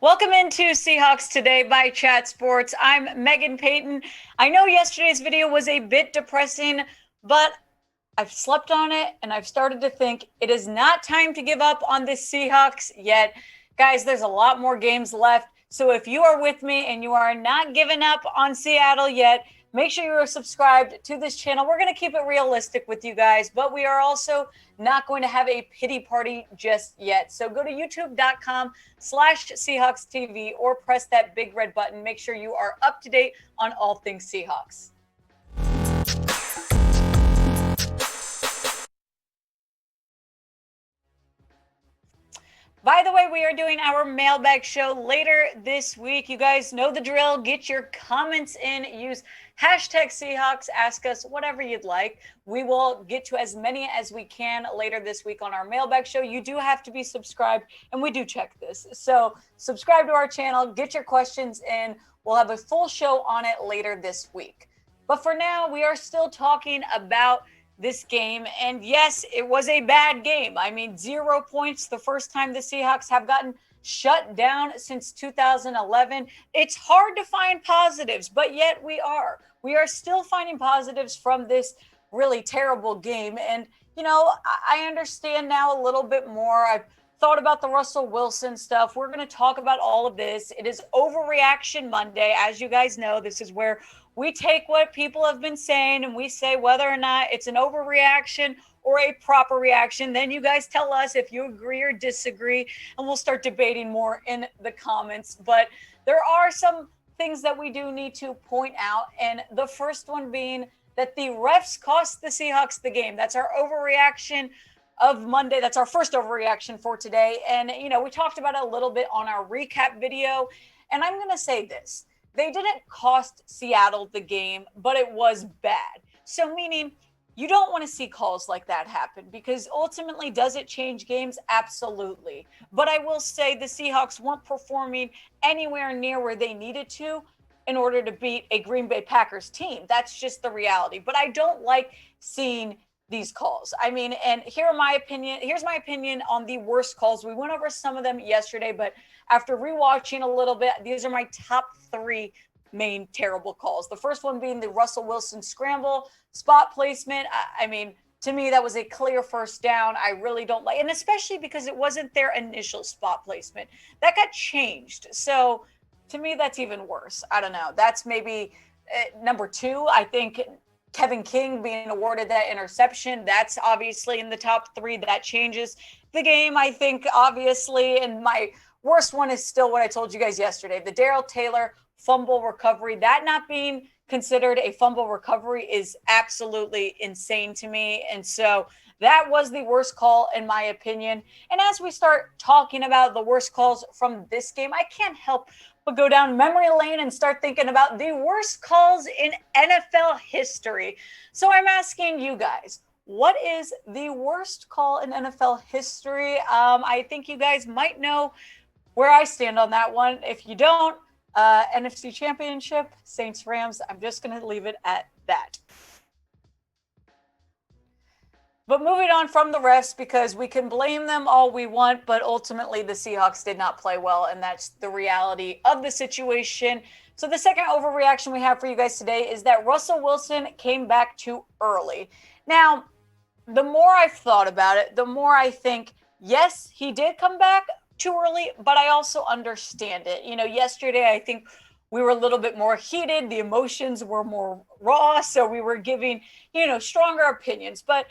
Welcome into Seahawks Today by Chat Sports. I'm Meghan Payton. I know yesterday's video was a bit depressing, but I've slept on it and I've started to think it is not time to give up on the Seahawks yet. Guys, there's a lot more games left. So if you are with me and you are not giving up on Seattle yet, make sure you are subscribed to this channel. We're going to keep it realistic with you guys, but we are also not going to have a pity party just yet. So go to youtube.com/Seahawks TV or press that big red button. Make sure you are up to date on all things Seahawks. By the way, we are doing our mailbag show later this week. You guys know the drill. Get your comments in. Use hashtag Seahawks. Ask us whatever you'd like. We will get to as many as we can later this week on our mailbag show. You do have to be subscribed, and we do check this. So subscribe to our channel. Get your questions in. We'll have a full show on it later this week. But for now, we are still talking about this game. And yes, it was a bad game. I mean, 0 points the first time the Seahawks have gotten shut down since 2011. It's hard to find positives, but yet we are. We are still finding positives from this really terrible game. And, you know, I understand now a little bit more. I've thought about the Russell Wilson stuff. We're going to talk about all of this. It is Overreaction Monday. As you guys know, this is where we take what people have been saying and we say whether or not it's an overreaction or a proper reaction. Then you guys tell us if you agree or disagree, and we'll start debating more in the comments. But there are some things that we do need to point out. And the first one being that the refs cost the Seahawks the game. That's our overreaction of Monday. That's our first overreaction for today. And, you know, we talked about it a little bit on our recap video. And I'm going to say this. They didn't cost Seattle the game, but it was bad. So meaning you don't want to see calls like that happen because ultimately, does it change games? Absolutely. But I will say the Seahawks weren't performing anywhere near where they needed to in order to beat a Green Bay Packers team. That's just the reality. But I don't like seeing these calls. I mean, and here's my opinion on the worst calls. We went over some of them yesterday, but after rewatching a little bit, these are my top 3 main terrible calls. The first one being the Russell Wilson scramble, spot placement. I mean, to me, that was a clear first down. I really don't like, and especially because it wasn't their initial spot placement. That got changed. So to me, that's even worse. I don't know. That's maybe number 2. I think Kevin King being awarded that interception, that's obviously in the top 3. That changes the game, I think, obviously. And my worst one is still what I told you guys yesterday. The Darrell Taylor fumble recovery, that not being considered a fumble recovery is absolutely insane to me. And so that was the worst call in my opinion. And as we start talking about the worst calls from this game, I can't help but go down memory lane and start thinking about the worst calls in NFL history. So I'm asking you guys, what is the worst call in NFL history? I think you guys might know where I stand on that one. If you don't, NFC Championship, Saints Rams, I'm just going to leave it at that. But moving on from the refs, because we can blame them all we want, but ultimately the Seahawks did not play well, and that's the reality of the situation. So the second overreaction we have for you guys today is that Russell Wilson came back too early. Now, the more I've thought about it, the more I think, yes, he did come back too early, but I also understand it. You know, yesterday I think we were a little bit more heated. The emotions were more raw, so we were giving, you know, stronger opinions. But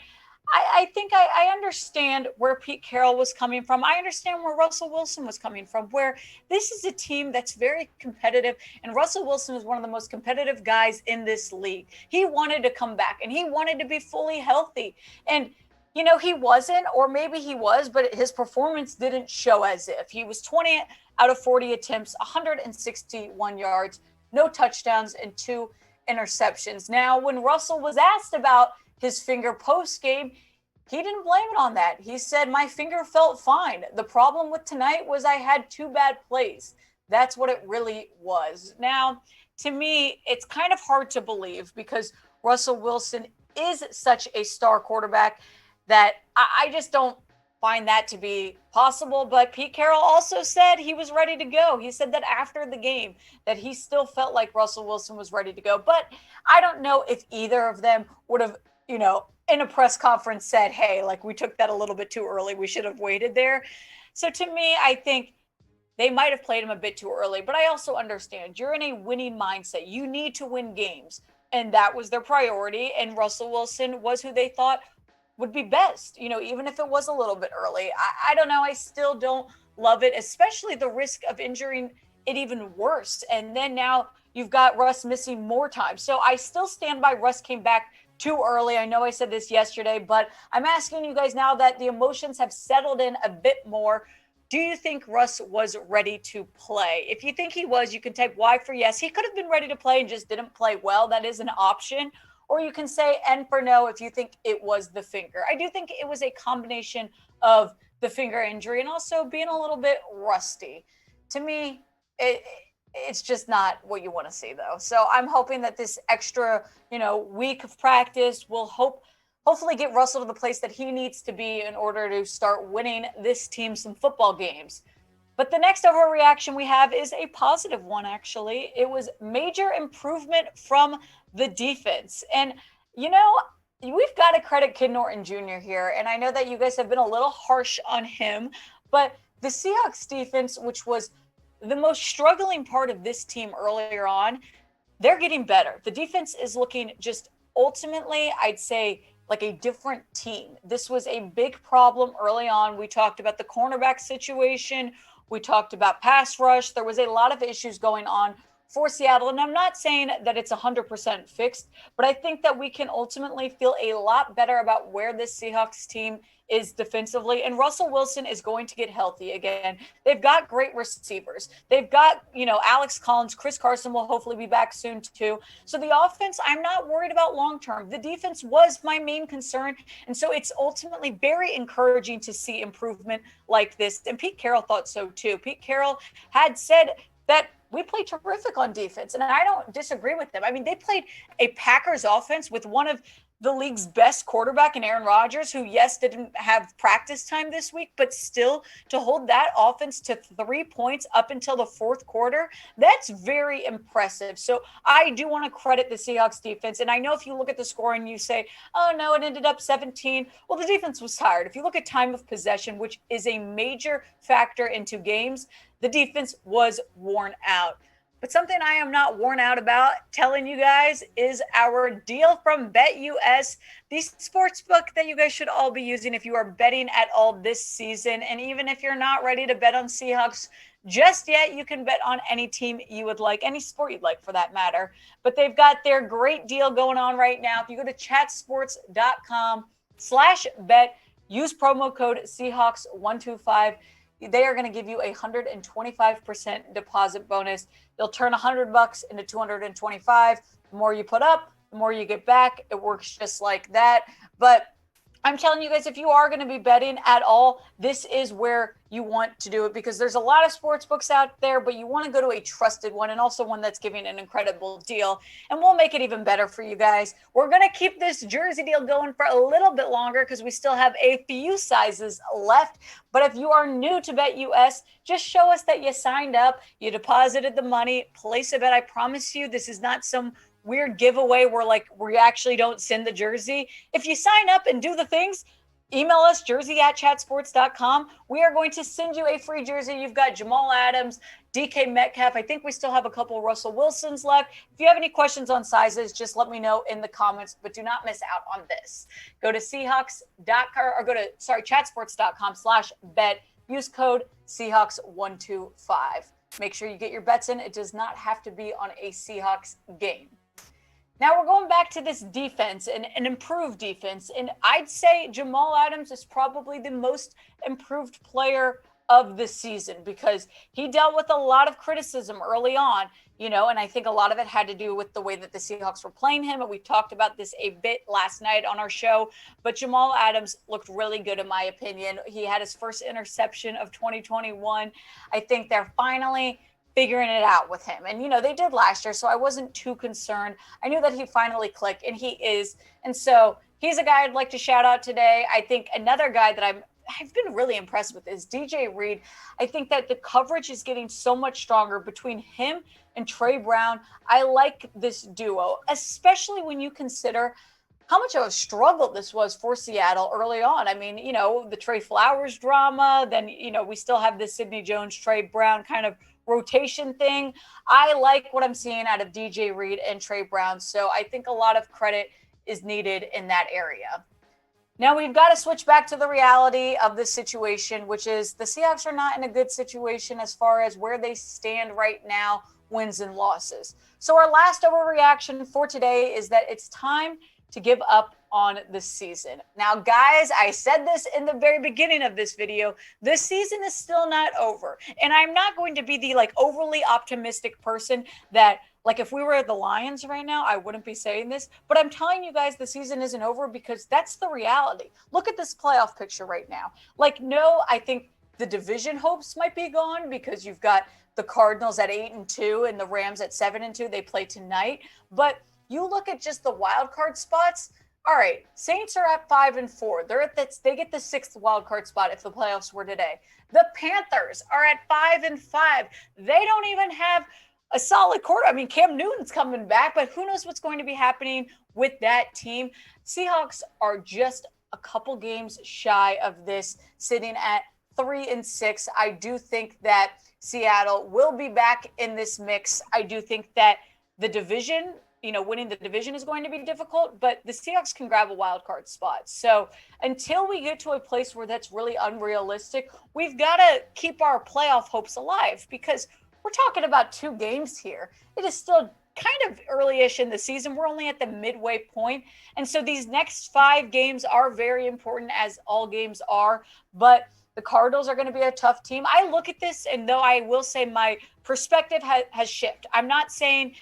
I think I understand where Pete Carroll was coming from. I understand where Russell Wilson was coming from, where this is a team that's very competitive, and Russell Wilson is one of the most competitive guys in this league. He wanted to come back, and he wanted to be fully healthy. And, you know, he wasn't, or maybe he was, but his performance didn't show as if. He was 20 out of 40 attempts, 161 yards, no touchdowns, and 2 interceptions. Now, when Russell was asked about his finger post game, he didn't blame it on that. He said, my finger felt fine. The problem with tonight was I had 2 bad plays. That's what it really was. Now, to me, it's kind of hard to believe because Russell Wilson is such a star quarterback that I just don't find that to be possible. But Pete Carroll also said he was ready to go. He said that after the game that he still felt like Russell Wilson was ready to go. But I don't know if either of them would have, in a press conference said, hey, like we took that a little bit too early. We should have waited there. So to me, I think they might have played him a bit too early, but I also understand you're in a winning mindset. You need to win games, and that was their priority. And Russell Wilson was who they thought would be best, even if it was a little bit early. I don't know. I still don't love it, especially the risk of injuring it even worse. And then now you've got Russ missing more time. So I still stand by Russ came back too early. I know I said this yesterday, but I'm asking you guys now that the emotions have settled in a bit more. Do you think Russ was ready to play? If you think he was, you can type Y for yes. He could have been ready to play and just didn't play well. That is an option. Or you can say N for no if you think it was the finger. I do think it was a combination of the finger injury and also being a little bit rusty. To me, it's just not what you want to see, though. So I'm hoping that this extra, week of practice will hopefully get Russell to the place that he needs to be in order to start winning this team some football games. But the next overreaction we have is a positive one, actually. It was major improvement from the defense. And, we've got to credit Ken Norton Jr. here. And I know that you guys have been a little harsh on him, but the Seahawks defense, which was the most struggling part of this team earlier on, they're getting better. The defense is looking just ultimately, I'd say, like a different team. This was a big problem early on. We talked about the cornerback situation. We talked about pass rush. There was a lot of issues going on for Seattle. And I'm not saying that it's 100% fixed, but I think that we can ultimately feel a lot better about where this Seahawks team is defensively. And Russell Wilson is going to get healthy again. They've got great receivers. They've got, Alex Collins, Chris Carson will hopefully be back soon too. So the offense, I'm not worried about long-term. The defense was my main concern. And so it's ultimately very encouraging to see improvement like this. And Pete Carroll thought so too. Pete Carroll had said that we played terrific on defense, and I don't disagree with them. I mean, they played a Packers offense with one of the league's best quarterback in Aaron Rodgers, who, yes, didn't have practice time this week, but still to hold that offense to 3 points up until the fourth quarter, that's very impressive. So I do want to credit the Seahawks defense. And I know if you look at the score and you say, oh, no, it ended up 17. Well, the defense was tired. If you look at time of possession, which is a major factor into games, the defense was worn out. But something I am not worn out about telling you guys is our deal from BetUS, the sports book that you guys should all be using if you are betting at all this season. And even if you're not ready to bet on Seahawks just yet, you can bet on any team you would like, any sport you'd like for that matter. But they've got their great deal going on right now. If you go to chatsports.com/bet, use promo code Seahawks125. They are going to give you a 125% deposit bonus. They'll turn $100 into 225. The more you put up, the more you get back. It works just like that. But I'm telling you guys, if you are going to be betting at all, this is where you want to do it, because there's a lot of sports books out there, but you want to go to a trusted one and also one that's giving an incredible deal. And we'll make it even better for you guys. We're going to keep this jersey deal going for a little bit longer because we still have a few sizes left. But if you are new to BetUS, just show us that you signed up, you deposited the money, place a bet. I promise you, this is not some weird giveaway where we actually don't send the jersey. If you sign up and do the things, email us jersey@chatsports.com. We are going to send you a free jersey. You've got Jamal Adams, DK Metcalf. I think we still have a couple Russell Wilsons left. If you have any questions on sizes, just let me know in the comments, but do not miss out on this. Go to chatsports.com/bet. Use code Seahawks125. Make sure you get your bets in. It does not have to be on a Seahawks game. Now we're going back to this defense and an improved defense. And I'd say Jamal Adams is probably the most improved player of the season because he dealt with a lot of criticism early on, and I think a lot of it had to do with the way that the Seahawks were playing him. And we talked about this a bit last night on our show, but Jamal Adams looked really good in my opinion. He had his first interception of 2021. I think they're finally figuring it out with him. And, they did last year, so I wasn't too concerned. I knew that he finally clicked, and he is. And so he's a guy I'd like to shout out today. I think another guy that I'm I've been really impressed with is DJ Reed. I think that the coverage is getting so much stronger between him and Tre Brown. I like this duo, especially when you consider how much of a struggle this was for Seattle early on. I mean, the Trey Flowers drama, then, we still have the Sidney Jones, Tre Brown kind of rotation thing. I like what I'm seeing out of DJ Reed and Tre Brown. So I think a lot of credit is needed in that area. Now we've got to switch back to the reality of this situation, which is the Seahawks are not in a good situation as far as where they stand right now, wins and losses. So our last overreaction for today is that it's time to give up on the season. Now, guys, I said this in the very beginning of this video. This season is still not over. And I'm not going to be the overly optimistic person that if we were at the Lions right now, I wouldn't be saying this, but I'm telling you guys the season isn't over because that's the reality. Look at this playoff picture right now. No, I think the division hopes might be gone because you've got the Cardinals at 8-2 and the Rams at 7-2. They play tonight. But you look at just the wild card spots. All right, Saints are at 5-4. They get the 6th wild card spot if the playoffs were today. The Panthers are at 5-5. They don't even have a solid quarter. I mean, Cam Newton's coming back, but who knows what's going to be happening with that team. Seahawks are just a couple games shy of this, sitting at 3-6. I do think that Seattle will be back in this mix. I do think that the division, winning the division is going to be difficult, but the Seahawks can grab a wild card spot. So until we get to a place where that's really unrealistic, we've got to keep our playoff hopes alive because we're talking about 2 games here. It is still kind of early-ish in the season. We're only at the midway point. And so these next 5 games are very important, as all games are. But the Cardinals are going to be a tough team. I look at this, and though I will say my perspective has shifted. I'm not saying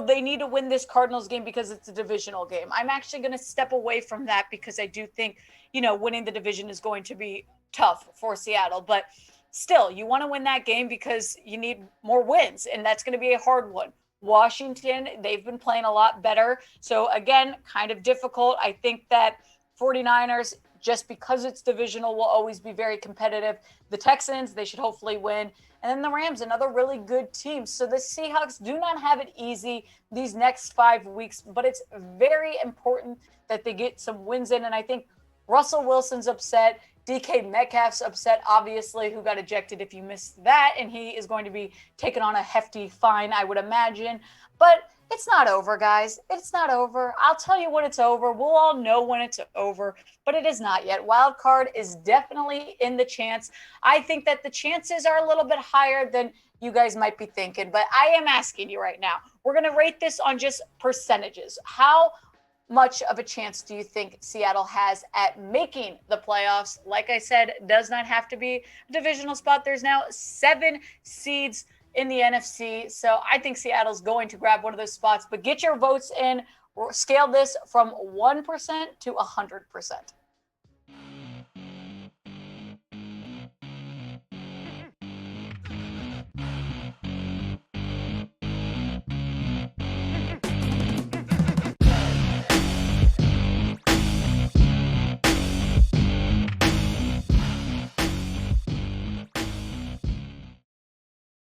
they need to win this Cardinals game because it's a divisional game. I'm actually going to step away from that because I do think, winning the division is going to be tough for Seattle. But still, you want to win that game because you need more wins, and that's going to be a hard one. Washington, they've been playing a lot better. So, again, kind of difficult. I think that 49ers, just because it's divisional, will always be very competitive. The Texans, they should hopefully win. And then the Rams, another really good team. So the Seahawks do not have it easy these next 5 weeks, but it's very important that they get some wins in. And I think Russell Wilson's upset. DK Metcalf's upset, obviously, who got ejected if you missed that. And he is going to be taking on a hefty fine, I would imagine. But it's not over, guys. It's not over. I'll tell you when it's over. We'll all know when it's over, but it is not yet. Wild card is definitely in the chance. I think that the chances are a little bit higher than you guys might be thinking, but I am asking you right now. We're going to rate this on just percentages. How much of a chance do you think Seattle has at making the playoffs? Like I said, does not have to be a divisional spot. There's now 7 seeds in the NFC. So I think Seattle's going to grab one of those spots, but get your votes in. Scale this from 1% to 100%.